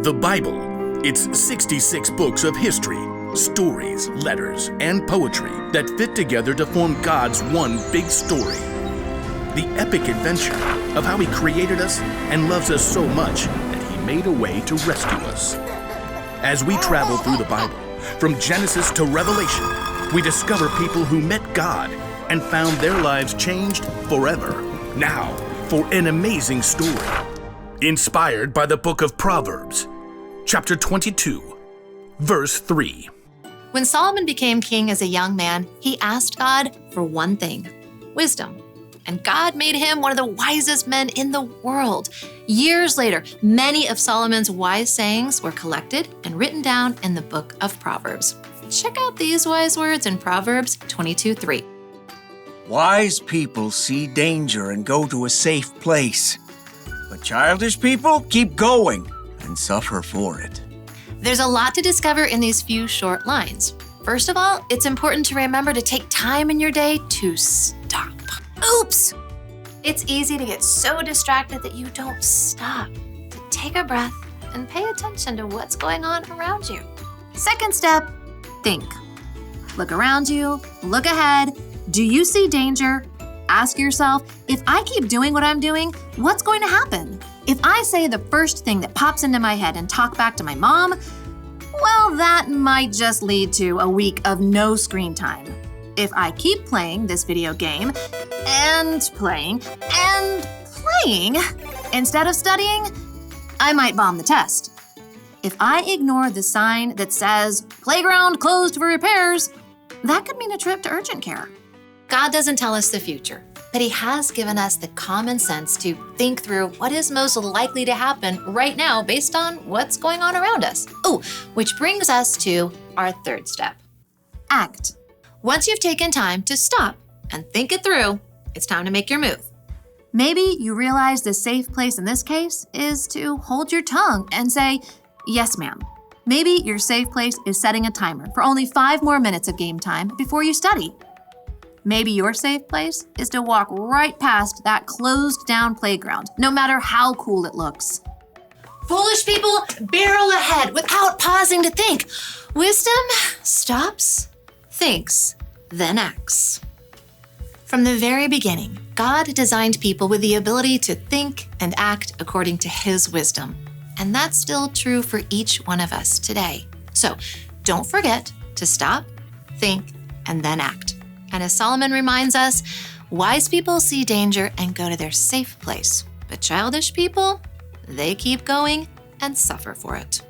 The Bible, it's 66 books of history, stories, letters, and poetry that fit together to form God's one big story. The epic adventure of how He created us and loves us so much that He made a way to rescue us. As we travel through the Bible, from Genesis to Revelation, we discover people who met God and found their lives changed forever. Now, for an amazing story, inspired by the book of Proverbs, chapter 22, verse 3. When Solomon became king as a young man, he asked God for one thing: wisdom. And God made him one of the wisest men in the world. Years later, many of Solomon's wise sayings were collected and written down in the book of Proverbs. Check out these wise words in Proverbs 22:3. Wise people see danger and go to a safe place, but childish people keep going and suffer for it. There's a lot to discover in these few short lines. First of all, it's important to remember to take time in your day to stop. Oops! It's easy to get so distracted that you don't stop to take a breath and pay attention to what's going on around you. Second step, think. Look around you, look ahead. Do you see danger? Ask yourself, if I keep doing what I'm doing, what's going to happen? If I say the first thing that pops into my head and talk back to my mom, well, that might just lead to a week of no screen time. If I keep playing this video game and playing instead of studying, I might bomb the test. If I ignore the sign that says playground closed for repairs, that could mean a trip to urgent care. God doesn't tell us the future, but He has given us the common sense to think through what is most likely to happen right now based on what's going on around us. Which brings us to our third step. Act. Once you've taken time to stop and think it through, it's time to make your move. Maybe you realize the safe place in this case is to hold your tongue and say, "Yes, ma'am." Maybe your safe place is setting a timer for only 5 more minutes of game time before you study. Maybe your safe place is to walk right past that closed down playground, no matter how cool it looks. Foolish people barrel ahead without pausing to think. Wisdom stops, thinks, then acts. From the very beginning, God designed people with the ability to think and act according to His wisdom. And that's still true for each one of us today. So don't forget to stop, think, and then act. And as Solomon reminds us, wise people see danger and go to their safe place. But childish people, they keep going and suffer for it.